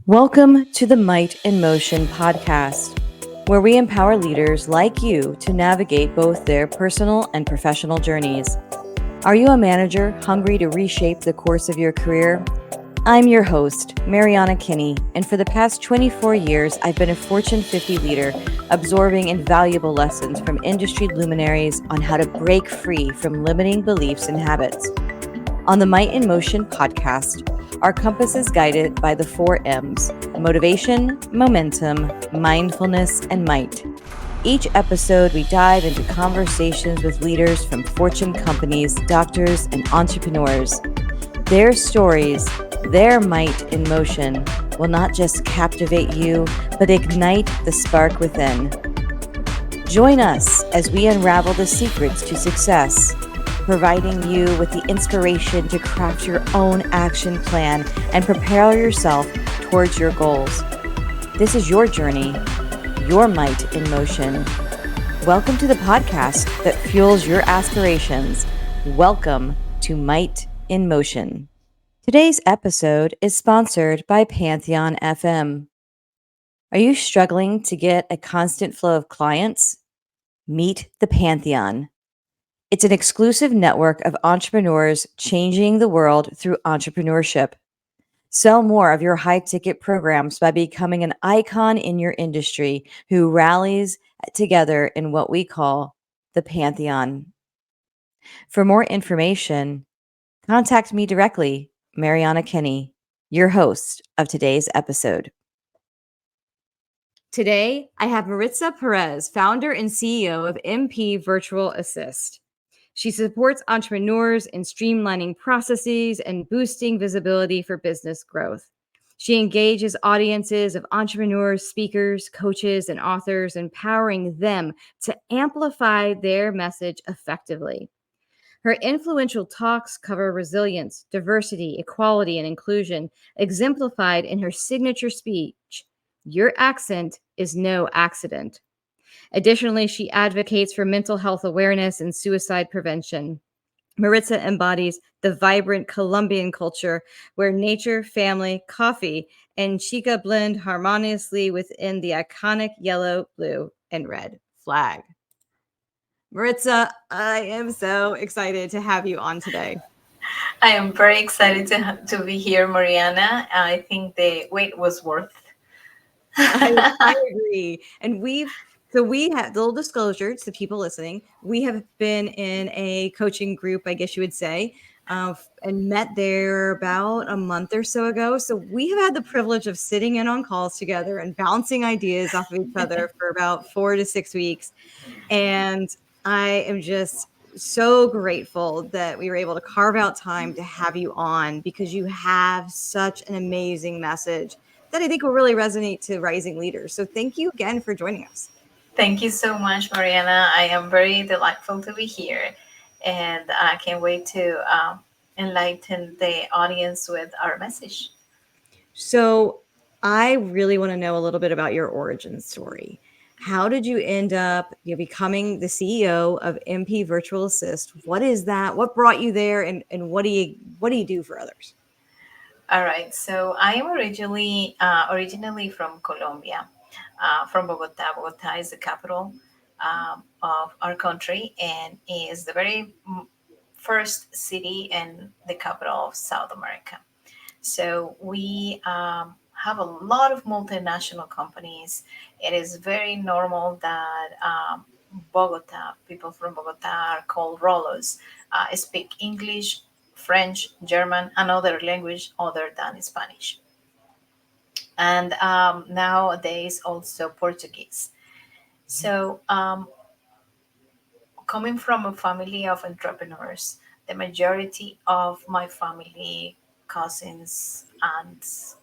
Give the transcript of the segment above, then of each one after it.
Welcome to the Might in Motion podcast, where we empower leaders like you to navigate both their personal and professional journeys. Are you a manager hungry to reshape the course of your career? I'm your host, Mariana Kinney, and for the past 24 years, I've been a Fortune 50 leader, absorbing invaluable lessons from industry luminaries on how to break free from limiting beliefs and habits. On the Might in Motion podcast, our compass is guided by the 4 M's: motivation, momentum, mindfulness, and might. Each episode, we dive into conversations with leaders from Fortune companies, doctors, and entrepreneurs. Their stories, their might in motion, will not just captivate you, but ignite the spark within. Join us as we unravel the secrets to success, providing you with the inspiration to craft your own action plan and prepare yourself towards your goals. This is your journey, your might in motion. Welcome to the podcast that fuels your aspirations. Welcome to Might in Motion. Today's episode is sponsored by Pantheon FM. Are you struggling to get a constant flow of clients? Meet the Pantheon. It's an exclusive network of entrepreneurs changing the world through entrepreneurship. Sell more of your high-ticket programs by becoming an icon in your industry who rallies together in what we call the Pantheon. For more information, contact me directly, Mariana Kinney, your host of today's episode. Today, I have Maritza Perez, founder and CEO of MP Virtual Assist. She supports entrepreneurs in streamlining processes and boosting visibility for business growth. She engages audiences of entrepreneurs, speakers, coaches, and authors, empowering them to amplify their message effectively. Her influential talks cover resilience, diversity, equality, and inclusion, exemplified in her signature speech, "Your accent is no accident." Additionally, she advocates for mental health awareness and suicide prevention. Maritza embodies the vibrant Colombian culture where nature, family, coffee, and chica blend harmoniously within the iconic yellow, blue, and red flag. Maritza, I am so excited to have you on today. I am very excited to be here, Mariana. I think the wait was worth. I agree. And we have little disclosure to people listening. We have been in a coaching group, I guess you would say, and met there about a month or so ago. So we have had the privilege of sitting in on calls together and bouncing ideas off of each other for about 4 to 6 weeks. And I am just so grateful that we were able to carve out time to have you on because you have such an amazing message that I think will really resonate to rising leaders. So thank you again for joining us. Thank you so much, Mariana. I am very delightful to be here, and I can't wait to enlighten the audience with our message. So I really want to know a little bit about your origin story. How did you end up becoming the CEO of MP Virtual Assist? What is that? What brought you there, and what do you do for others? All right. So I am originally from Colombia, from Bogota. Bogota is the capital of our country and is the very first city and the capital of South America. So we have a lot of multinational companies. It is very normal that Bogota, people from Bogota are called Rolos, speak English, French, German, and other language other than Spanish. And nowadays also Portuguese. So coming from a family of entrepreneurs, the majority of my family, cousins, aunts,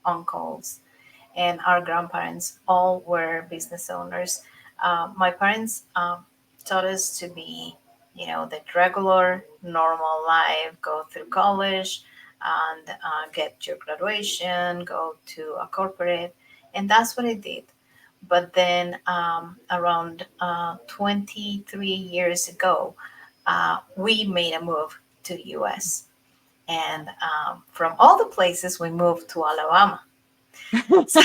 uncles, and our grandparents all were business owners. My parents taught us to be, the regular, normal life, go through college and get your graduation, go to a corporate. And that's what I did. But then around 23 years ago, we made a move to the US. And from all the places, we moved to Alabama. So,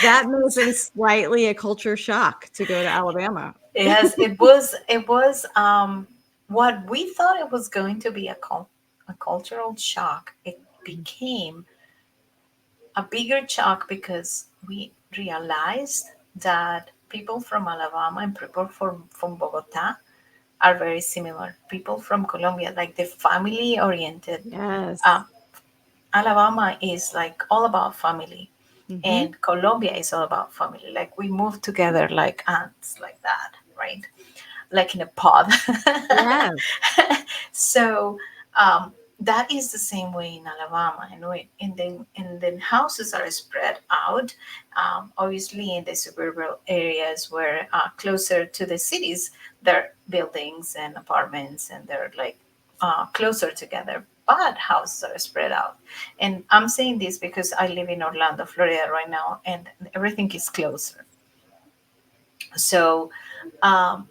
That may have been slightly a culture shock to go to Alabama. yes, it was what we thought it was going to be a cultural shock. It became a bigger shock because we realized that people from Alabama and people from Bogota are very similar. People from Colombia, like the family oriented. Yes. Um, Alabama is like all about family, Hmm. and Colombia is all about family. Like we move together like ants, like that, right? Like in a pod. Yes. So um, that is the same way in Alabama, and then houses are spread out. Obviously, in the suburban areas where closer to the cities, there are buildings and apartments, and they're like closer together. But houses are spread out, and I'm saying this because I live in Orlando, Florida, right now, and everything is closer. So um,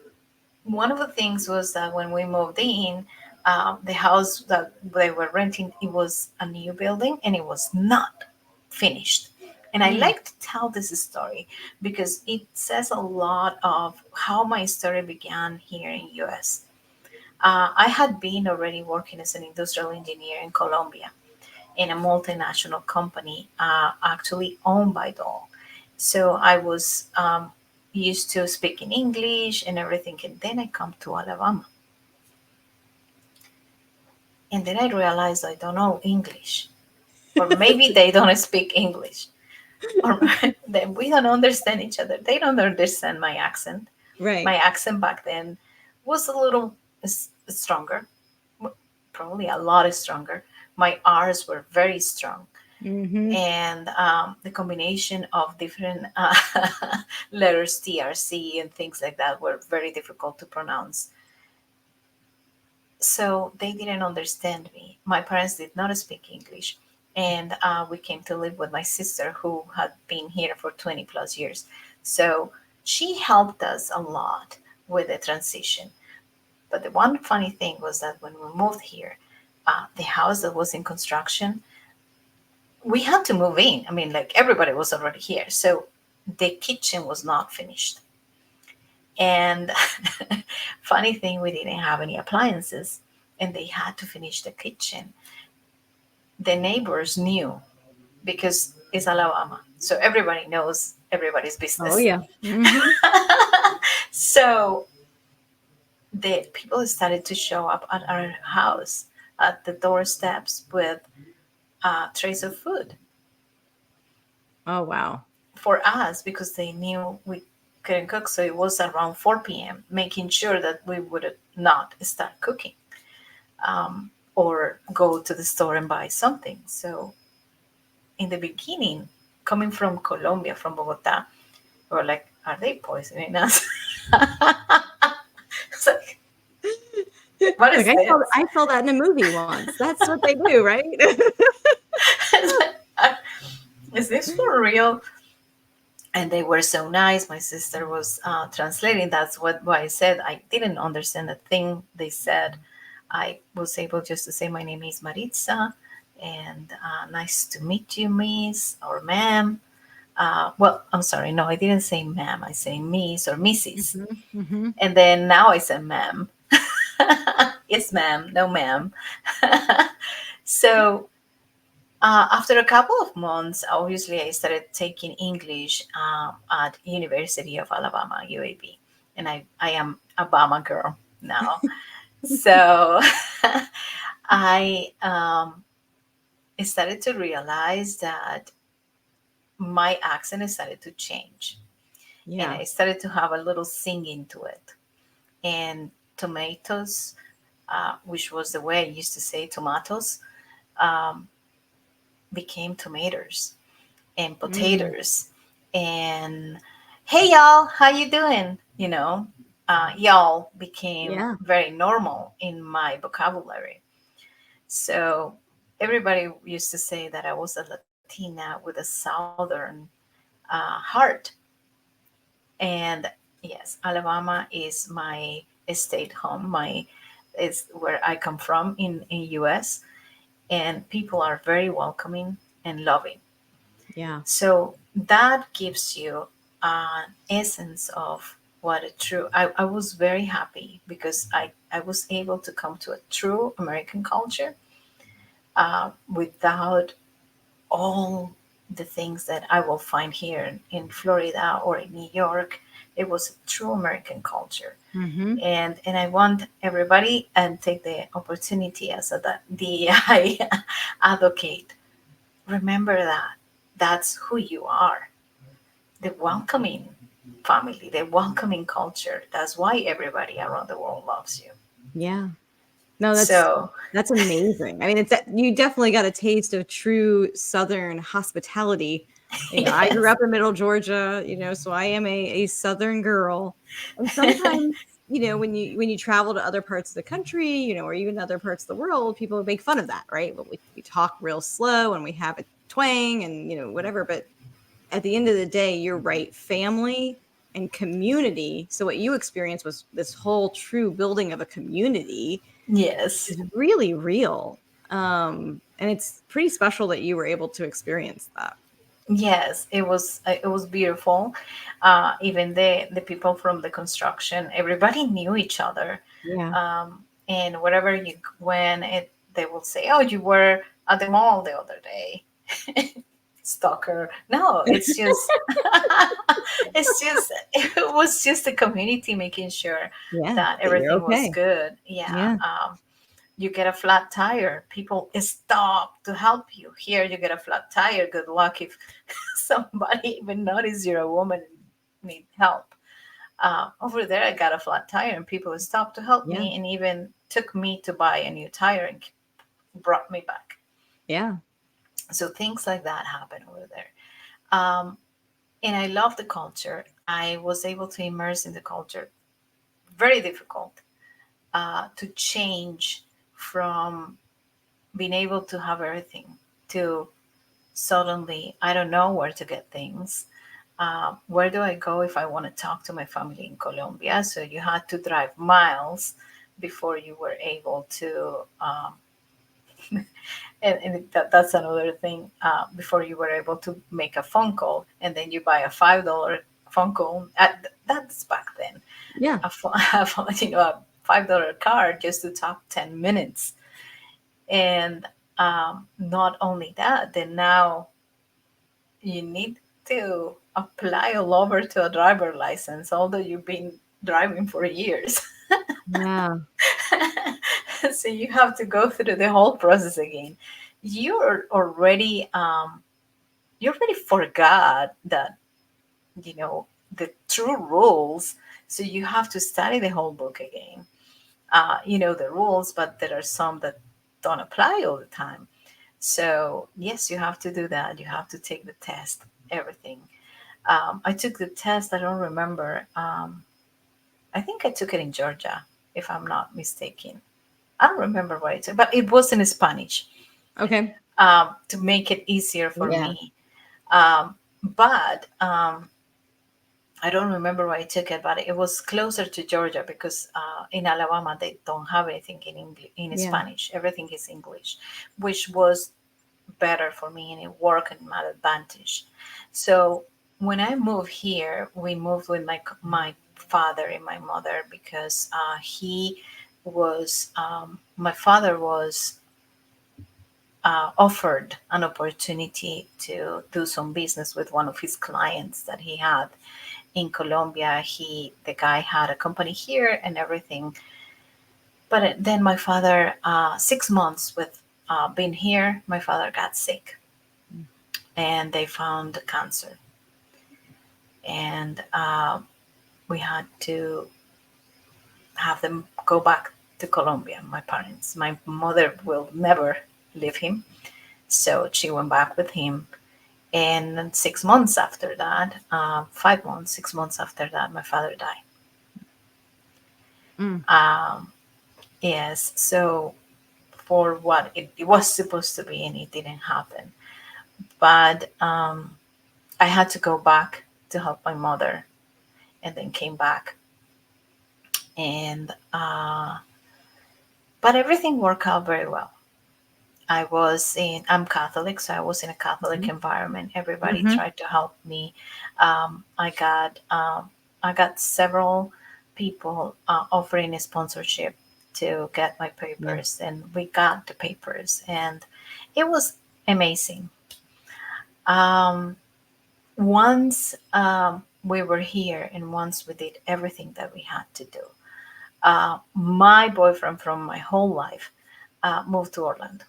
one of the things was that when we moved in, the house that they were renting, it was a new building and it was not finished. And I Mm. like to tell this story because it says a lot of how my story began here in US. I had been already working as an industrial engineer in Colombia in a multinational company, actually owned by Dole. So I was used to speaking English and everything. And then I come to Alabama. And then I realized I don't know English. Or maybe they don't speak English. Or then we don't understand each other. They don't understand my accent. My Right. accent back then was a little stronger, probably a lot stronger. My R's were very strong, Hmm. and the combination of different letters TRC and things like that were very difficult to pronounce. So they didn't understand me. My parents did not speak English, and we came to live with my sister who had been here for 20 plus years. So she helped us a lot with the transition. But the one funny thing was that when we moved here, the house that was in construction, we had to move in. I mean, like everybody was already here. So the kitchen was not finished. And funny thing, we didn't have any appliances and they had to finish the kitchen. The neighbors knew because it's Alabama. So everybody knows everybody's Oh, business. yeah. Hmm. So the people started to show up at our house at the doorsteps with trays of food Oh, wow. for us because they knew we couldn't cook. So it was around 4 p.m., making sure that we would not start cooking or go to the store and buy something. So in the beginning, coming from Colombia, from Bogota, we were like, are they poisoning us? It's like, what Like is this? I saw that in a movie once. That's what they do, right? It's like, is this for real? And they were so nice. My sister was translating. That's what I said. I didn't understand a thing they said. I was able just to say, my name is Maritza, and nice to meet you, miss or ma'am. Well, I'm sorry. No, I didn't say ma'am. I say miss or missus. Hmm. Hmm. And then now I said ma'am. Yes, ma'am. No, ma'am. So after a couple of months, obviously, I started taking English at University of Alabama, UAB, and I am a Bama girl now. So I started to realize that my accent started to change, and Yeah. I started to have a little singing to it. And tomatoes, which was the way I used to say tomatoes, um, became tomatoes and Mm. potatoes and hey y'all, how you doing, y'all became Yeah. very normal in my vocabulary. So everybody used to say that I was a Latina with a southern heart. And yes, Alabama is my state home, my is where I come from in US, and people are very welcoming and loving. Yeah. So that gives you an essence of what a true. I was very happy because I was able to come to a true American culture without all the things that I will find here in Florida or in New York. It was a true American culture. Mm-hmm. And I want everybody and take the opportunity as a DEI advocate. Remember that that's who you are, the welcoming family, the welcoming culture. That's why everybody around the world loves you. Yeah. No, So, that's amazing. I mean, it's you definitely got a taste of true Southern hospitality. You know, I grew yes. up in Middle Georgia, so I am a Southern girl. And sometimes, when you travel to other parts of the country, or even other parts of the world, people make fun of that, right? But we talk real slow and we have a twang and whatever. But at the end of the day, you're right, family and community. So what you experienced was this whole true building of a community Yes. is really real. And it's pretty special that you were able to experience that. Yes, it was beautiful. Even the people from the construction, everybody knew each other. Yeah. And wherever you went, they will say, "Oh, you were at the mall the other day." Stalker. No, it's just it's just it was just the community making sure Yeah. that That you're everything was okay. good. Yeah. Yeah. You get a flat tire, people stop to help you. Here you get a flat tire, good luck if somebody even notice you're a woman and need help. Over there I got a flat tire and people stopped to help Yeah. me and even took me to buy a new tire and brought me back. Yeah. So things like that happen over there. um, and I love the culture. I was able to immerse in the culture. Very difficult to change from being able to have everything to suddenly I don't know where to get things. Where do I go if I want to talk to my family in Colombia? So you had to drive miles before you were able to, and that's another thing, before you were able to make a phone call, and then you buy a $5 phone call. That's back then. Yeah. A $5 card just to talk 10 minutes, and not only that, then now you need to apply all over to a driver license, although you've been driving for years. Yeah. So you have to go through the whole process again. You're already you already forgot that you know the true rules. So you have to study the whole book again. You know the rules, but there are some that don't apply all the time. So yes, you have to do that. You have to take the test, everything. I took the test. I don't remember. I think I took it in Georgia, if I'm not mistaken. I don't remember what I took, but it was in Spanish, Okay. to make it easier for Yeah. me. But I don't remember why I took it, but it was closer to Georgia because in Alabama they don't have anything in English, in Yeah. Spanish. Everything is English, which was better for me and it worked in my advantage. So when I moved here, we moved with my father and my mother because he was my father was offered an opportunity to do some business with one of his clients that he had in Colombia. The guy had a company here and everything, but then my father, 6 months with being here, my father got sick and they found cancer. And we had to have them go back to Colombia, my parents. My mother will never leave him. So she went back with him. And then 6 months after that, 5 months, 6 months after that, my father died. Mm. Um, yes. So for what it was supposed to be, and it didn't happen. But I had to go back to help my mother and then came back. And But everything worked out very well. I'm Catholic, so I was in a Catholic environment. Everybody Mm-hmm. tried to help me. Um, I got I got several people offering a sponsorship to get my Yeah. papers, and we got the papers, and it was amazing. Um, once we were here, and once we did everything that we had to do, my boyfriend from my whole life moved to Orlando,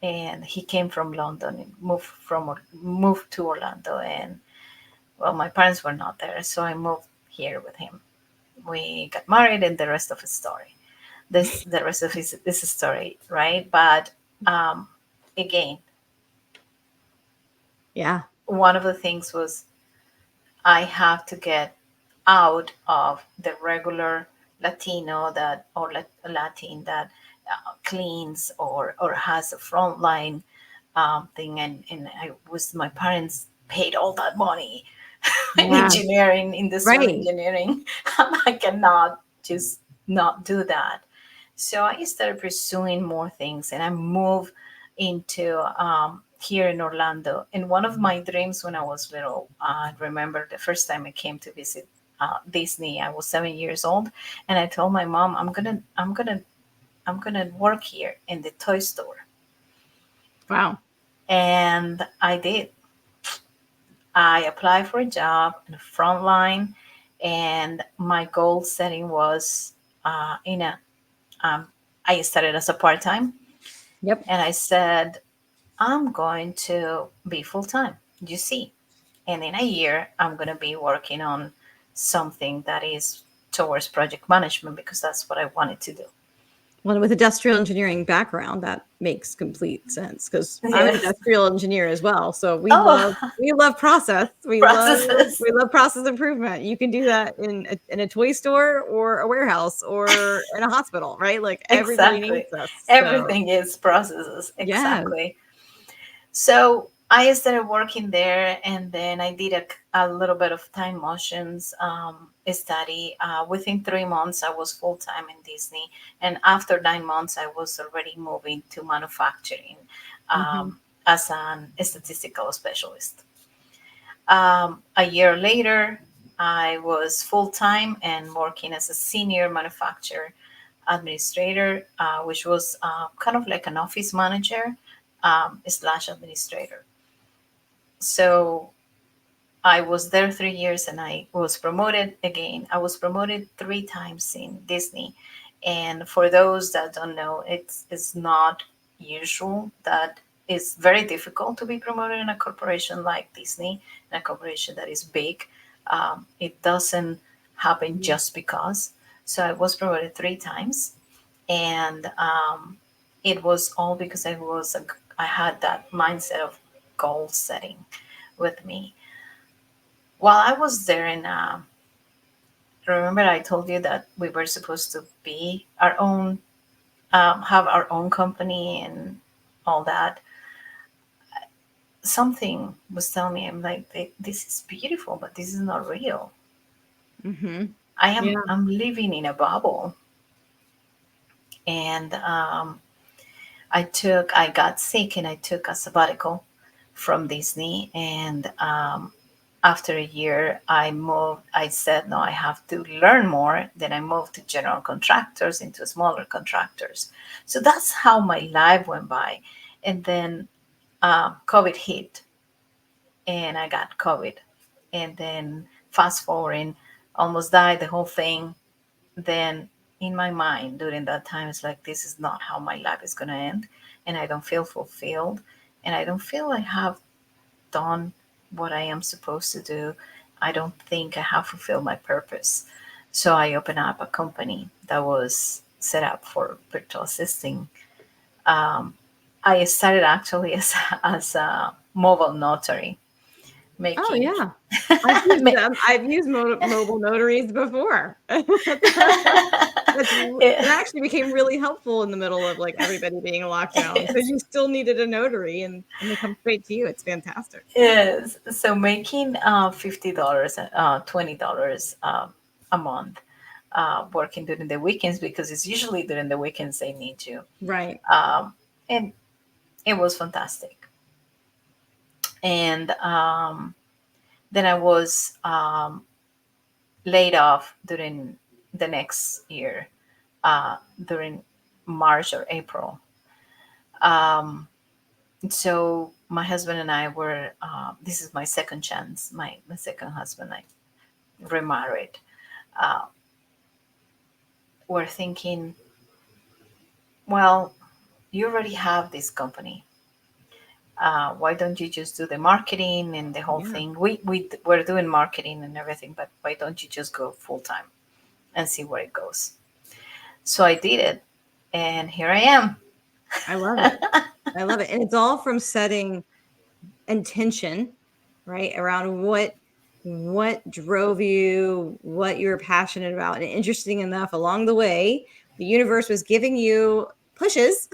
and he came from London and moved to Orlando. And well, my parents were not there, so I moved here with him. We got married, and the rest of his story. The rest of his this story, right? But um, again, Yeah. one of the things was I have to get out of the regular Latino that or Latin that cleans or has a frontline thing, and I was my parents paid all that money in Yeah. engineering, industrial Right. engineering. I cannot just not do that. So I started pursuing more things, and I moved into here in Orlando. And one of my dreams when I was little, I remember the first time I came to visit Disney. I was 7 years old, and I told my mom, I'm gonna work here in the toy store, Wow. and I did. I applied for a job in the front line, and my goal setting was in a. I started as a part time, Yep. and I said I'm going to be full time. You see, and in a year I'm going to be working on something that is towards project management because that's what I wanted to do. Well, with industrial engineering background, that makes complete sense because I'm an Yes. industrial engineer as well. So Oh, we love process. processes. We love process improvement. You can do that in a toy store or a warehouse or in a hospital, right? Like everybody needs Exactly. us. So Everything is processes. yeah. Exactly. So I started working there, and then I did a little bit of time motions study. Within 3 months, I was full time in Disney, and after 9 months, I was already moving to manufacturing Hmm. as an statistical specialist. A year later, I was full time and working as a senior manufacturer administrator, which was kind of like an office manager slash administrator. So I was there 3 years, and I was promoted again. I was promoted 3 times in Disney. And for those that don't know, it's not usual. That it's very difficult to be promoted in a corporation like Disney, in a corporation that is big. It doesn't happen just because. So I was promoted 3 times, and it was all because I had that mindset of goal setting with me. While I was there, and remember I told you that we were supposed to be our own, have our own company and all that. Something was telling me, I'm like, this is beautiful, but this is not real. Hmm. I'm Yeah. I'm living in a bubble, and I got sick, and I took a sabbatical from Disney, and after a year I moved. I said no, I have to learn more. Then I moved to general contractors, into smaller contractors. So that's how my life went by. And then COVID hit, and I got COVID, and then fast forwarding, almost died, the whole thing. Then in my mind during that time, it's like, this is not how my life is going to end, and I don't feel fulfilled, and I don't feel I have done what I am supposed to do. I don't think I have fulfilled my purpose. So I opened up a company that was set up for virtual assisting. I started actually as a mobile notary, Oh making yeah. I've used ma- them. I've used mobile notaries before. yeah, That actually became really helpful in the middle of, like, everybody being locked down because yes, you still needed a notary and they come straight to you. It's fantastic. yes. So making $50, $20 a month, working during the weekends because it's usually during the weekends they need to. Right. And it was fantastic. And then I was laid off during the next year, during March or April. Um, so my husband and I were, this is my second chance, my second husband, I remarried. Uh, we're thinking, well, you already have this company. Why don't you just do the marketing and the whole Yeah. thing? We're doing marketing and everything, but why don't you just go full time and see where it goes? So I did it, and here I am. I love it. I love it. And it's all from setting intention, right? Around what drove you, what you were passionate about. And interesting enough, along the way, the universe was giving you pushes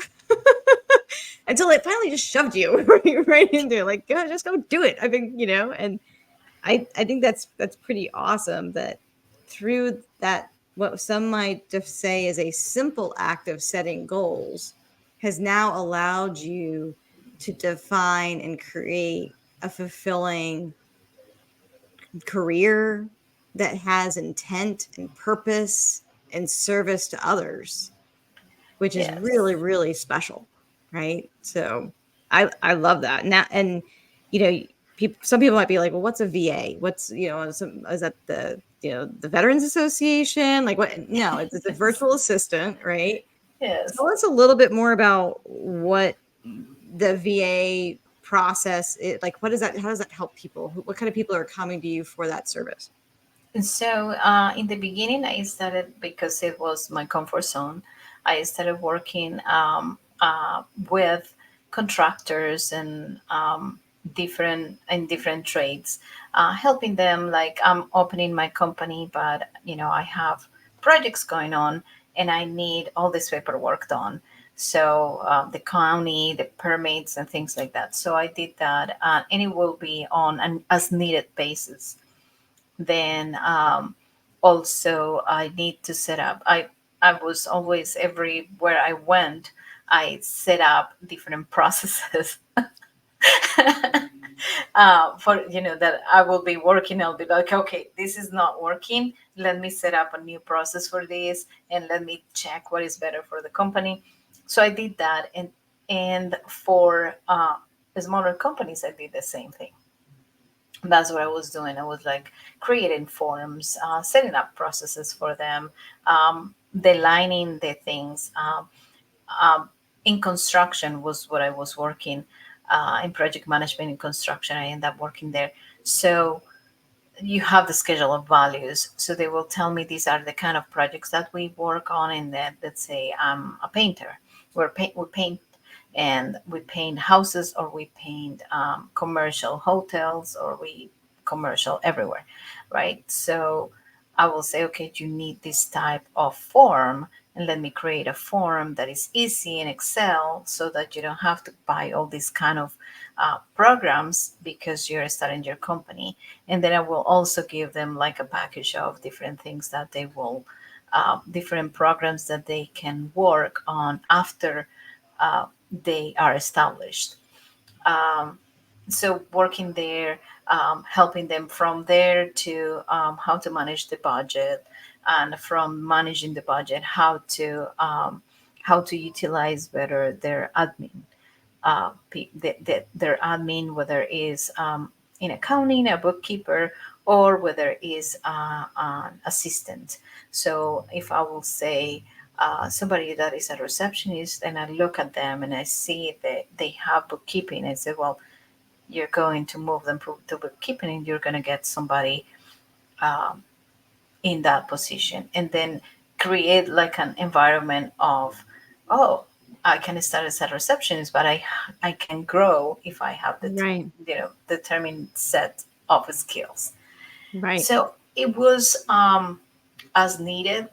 until it finally just shoved you right into it. Like, go, just go do it. I think, and I think that's pretty awesome that through that, what some might just say is a simple act of setting goals has now allowed you to define and create a fulfilling career that has intent and purpose and service to others, which is Yes. really, really special, right? So I love that. Now, and you know, some people might be like, well, what's a VA? What's, is that the, the Veterans Association? Like what? No, it's a Yes. virtual assistant, right? Yes. Tell us a little bit more about what the VA process is. Like, what is that? How does that help people? What kind of people are coming to you for that service? And so in the beginning, I started because it was my comfort zone. I started working with contractors and different trades, helping them. Like I'm opening my company, but I have projects going on, and I need all this paperwork done. So the county, the permits, and things like that. So I did that, and it will be on an as needed basis. Then also I need to set up. I was always, everywhere I went, I set up different processes for that I will be working. I'll be like, okay, this is not working. Let me set up a new process for this, and let me check what is better for the company. So I did that, and for smaller companies, I did the same thing. That's what I was doing. I was like creating forms, setting up processes for them, delining the things. Um, in construction was what I was working, in project management in construction. I ended up working there. So you have the schedule of values. So they will tell me these are the kind of projects that we work on. And that, let's say I'm a painter. We paint, and we paint houses, or we paint commercial hotels, or we commercial everywhere, right? So I will say, okay, you need this type of form, and let me create a form that is easy in Excel, so that you don't have to buy all these kind of programs because you're starting your company. And then I will also give them like a package of different things that they will, different programs that they can work on after they are established. Um, so working there, helping them from there to how to manage the budget, and from managing the budget, how to utilize better their admin, their admin, whether is in accounting, a bookkeeper, or whether is an assistant. So if I will say somebody that is a receptionist, and I look at them and I see that they have bookkeeping, I say, well, you're going to move them to bookkeeping, and you're going to get somebody um, in that position, and then create like an environment of, oh, I can start as a receptionist, but I can grow if I have the Right. determined set of skills. Right. So it was as needed,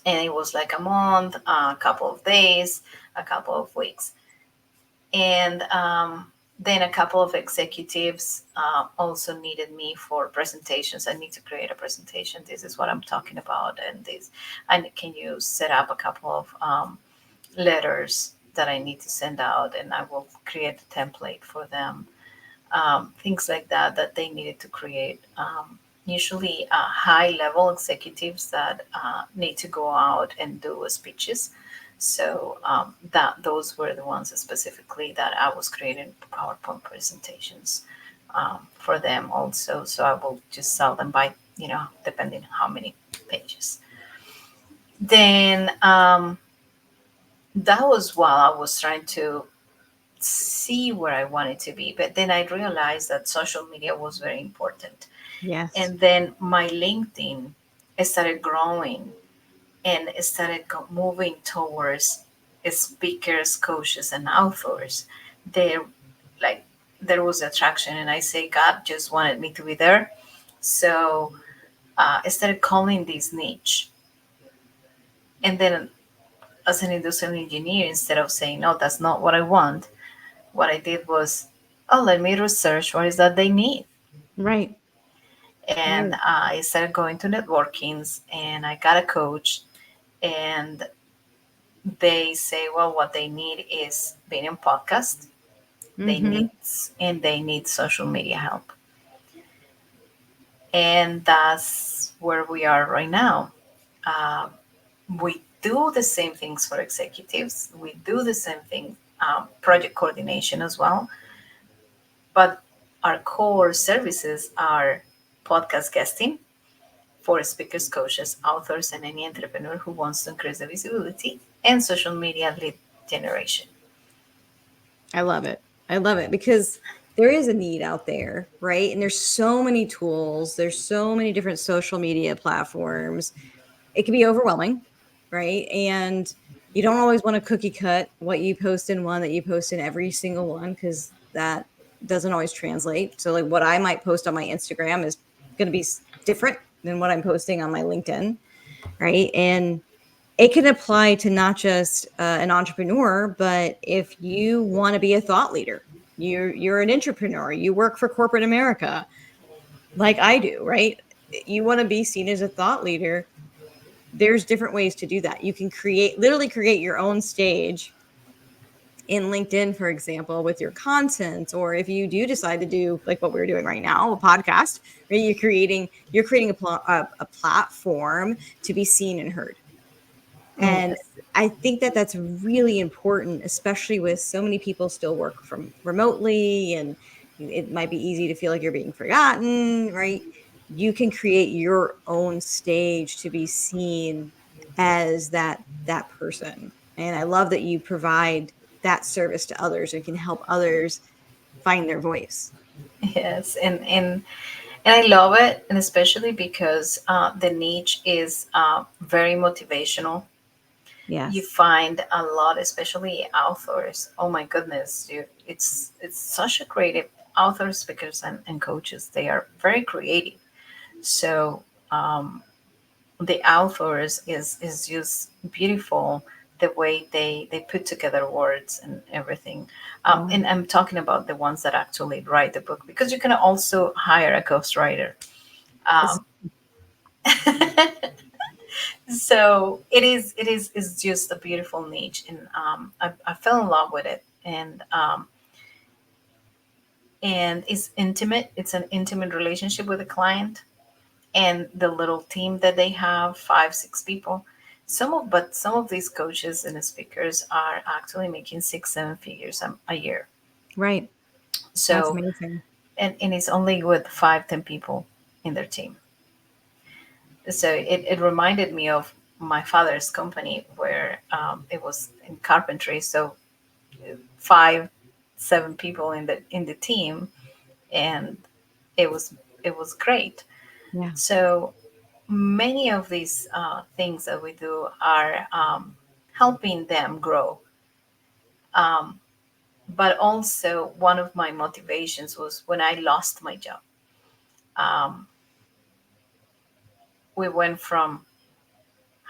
and it was like a month, a couple of days, a couple of weeks. And Then a couple of executives also needed me for presentations. I need to create a presentation. This is what I'm talking about, and this. And can you set up a couple of letters that I need to send out, and I will create a template for them. Things like that that they needed to create. Usually, high level executives that need to go out and do speeches. So that those were the ones specifically that I was creating PowerPoint presentations for them also. So I will just sell them by, depending on how many pages. Then that was while I was trying to see where I wanted to be. But then I realized that social media was very important. Yes. And then my LinkedIn started growing and started moving towards speakers, coaches, and authors. There, like, there was attraction, and I say God just wanted me to be there. So I started calling this niche. And then, as an industrial engineer, instead of saying, no, that's not what I want, what I did was, oh, let me research what is that they need. Right. And Right. I started going to networkings, and I got a coach, and they say, well, what they need is being in podcast. They Mm-hmm. need and they need social media help, and that's where we are right now. Uh, we do the same things for executives. We do the same thing, project coordination as well. But our core services are podcast guesting for speakers, coaches, authors, and any entrepreneur who wants to increase the visibility, and social media lead generation. I love it. I love it because there is a need out there, right? And there's so many tools, there's so many different social media platforms. It can be overwhelming, right? And you don't always want to cookie cut what you post in one that you post in every single one because that doesn't always translate. So, like, what I might post on my Instagram is going to be different than what I'm posting on my LinkedIn, right? And it can apply to not just an entrepreneur, but if you want to be a thought leader, you're an entrepreneur, you work for corporate America, like I do, right? You want to be seen as a thought leader. There's different ways to do that. You can literally create your own stage in LinkedIn, for example, with your content, or if you do decide to do like what we're doing right now, a podcast, right? You're creating a platform to be seen and heard. And Yes. I think that that's really important, especially with so many people still work from remotely, and it might be easy to feel like you're being forgotten, right? You can create your own stage to be seen as that person. And I love that you provide that service to others and can help others find their voice. Yes, and I love it, and especially because the niche is very motivational. You Yes. find a lot, especially authors. Oh my goodness, it's such a creative authors, speakers, and coaches. They are very creative. So the authors is just beautiful, the way they put together words and everything. Yeah. And I'm talking about the ones that actually write the book, because you can also hire a ghostwriter. This- um, so it is just a beautiful niche, and I fell in love with it. And it's intimate. It's an intimate relationship with the client, and the little team that they have, 5 6 people. Some of these coaches and speakers are actually making 6 7 figures a year. right. That's So amazing. and it's only with 5 10 people in their team. So it reminded me of my father's company, where it was in carpentry. So 5 7 people in the team, and it was it was great. Yeah. So many of these things that we do are helping them grow. Um, but also, one of my motivations was when I lost my job. Um, we went from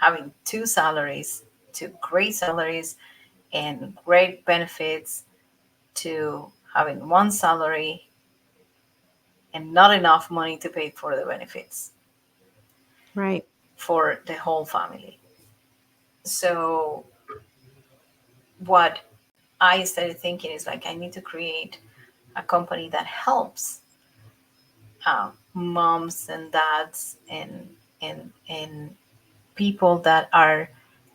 having 2 salaries to great salaries and great benefits, to having one salary and not enough money to pay for the benefits Right. for the whole family. So what I started thinking is like, I need to create a company that helps moms and dads and people that are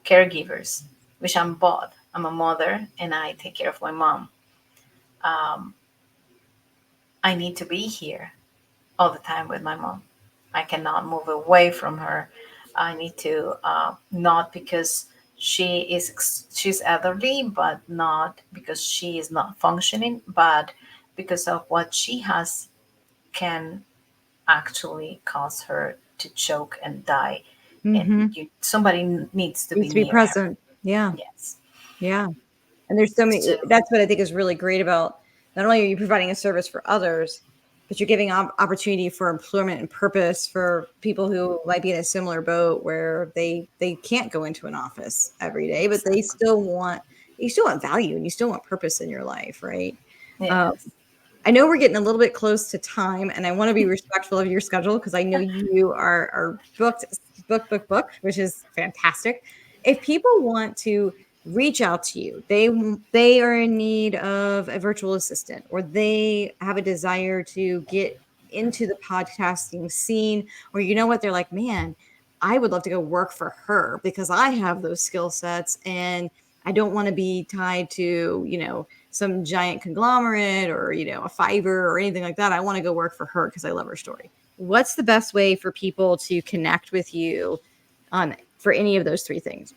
caregivers, which I'm both. I'm a mother and I take care of my mom. Um, I need to be here all the time with my mom. I cannot move away from her. I need to not because she's elderly, but not because she is not functioning, but because of what she has can actually cause her to choke and die. And Mm-hmm. somebody needs to be Needs to be near her. present. Yeah. Yes. Yeah. And there's so many, So that's what I think is really great about, not only are you providing a service for others, but you're giving opportunity for employment and purpose for people who might be in a similar boat where they can't go into an office every day, but exactly. you still want value and you still want purpose in your life, right? Uh, Yes. I know we're getting a little bit close to time, and I want to be respectful of your schedule because I know you are book, which is fantastic. If people want to reach out to you, they are in need of a virtual assistant, or they have a desire to get into the podcasting scene, or you know what, they're like, man, I would love to go work for her because I have those skill sets, and I don't want to be tied to, some giant conglomerate or, a Fiverr or anything like that. I want to go work for her because I love her story. What's the best way for people to connect with you for any of those three things?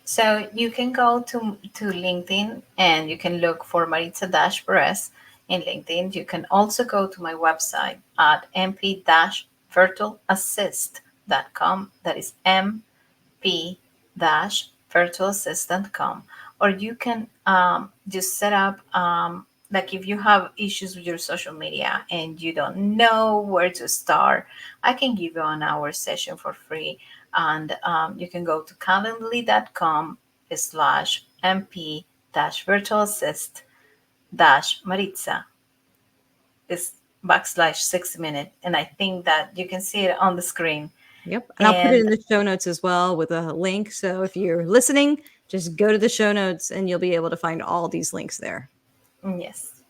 So you can go to LinkedIn and you can look for Maritza Perez in LinkedIn. You can also go to my website at mp-virtualassist.com. That is mp-virtualassist.com. Or you can just set up, like if you have issues with your social media and you don't know where to start, I can give you an hour session for free. And you can go to calendly.com/mp dash virtual assist dash Maritza is backslash 6 minute. And I think that you can see it on the screen. Yep. And I'll put it in And the show notes as well with a link. So if you're listening, just go to the show notes and you'll be able to find all these links there. yes,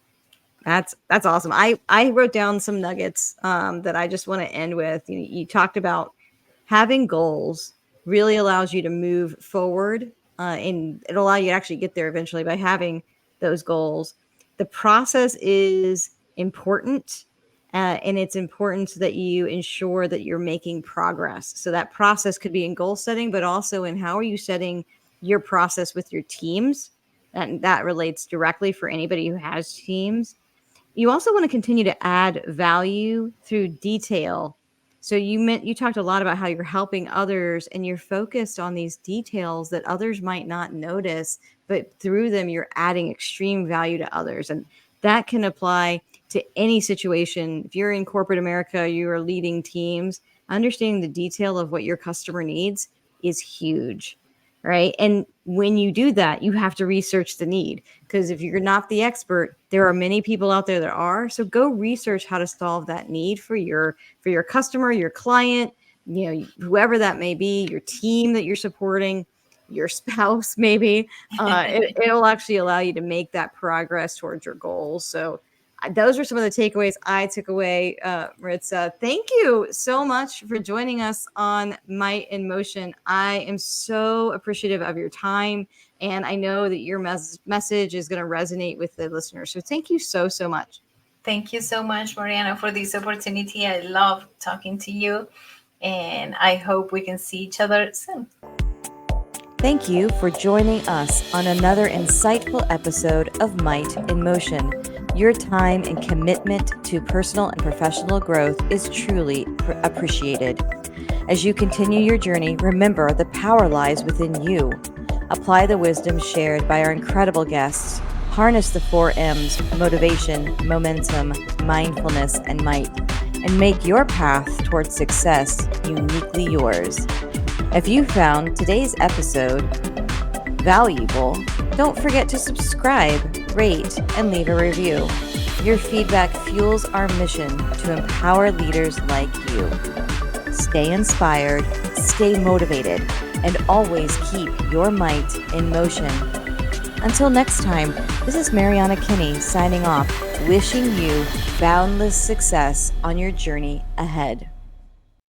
That's awesome. I wrote down some nuggets that I just want to end with. You talked about having goals really allows you to move forward, and it'll allow you to actually get there eventually by having those goals. The process is important, and it's important that you ensure that you're making progress. So that process could be in goal setting, but also in how are you setting your process with your teams, and that relates directly for anybody who has teams. You also want to continue to add value through detail. So you talked a lot about how you're helping others and you're focused on these details that others might not notice, but through them you're adding extreme value to others. And that can apply to any situation. If you're in corporate America, you are leading teams, understanding the detail of what your customer needs is huge. Right. And when you do that, you have to research the need, because if you're not the expert, there are many people out there that are. So go research how to solve that need for your customer, your client, whoever that may be, your team that you're supporting, your spouse, maybe. It'll actually allow you to make that progress towards your goals. So those are some of the takeaways I took away, Maritza. Thank you so much for joining us on Might in Motion. I am so appreciative of your time, and I know that your message is going to resonate with the listeners. So thank you so, so much. thank you so much, Mariana, for this opportunity. I love talking to you, and I hope we can see each other soon. Thank you for joining us on another insightful episode of Might in Motion. Your time and commitment to personal and professional growth is truly appreciated. As you continue your journey, remember the power lies within you. Apply the wisdom shared by our incredible guests. Harness the 4 M's: motivation, momentum, mindfulness, and might, and make your path towards success uniquely yours. If you found today's episode valuable, don't forget to subscribe, rate, and leave a review. Your feedback fuels our mission to empower leaders like you. Stay inspired, stay motivated, and always keep your might in motion. Until next time, this is Mariana Kinney signing off, wishing you boundless success on your journey ahead.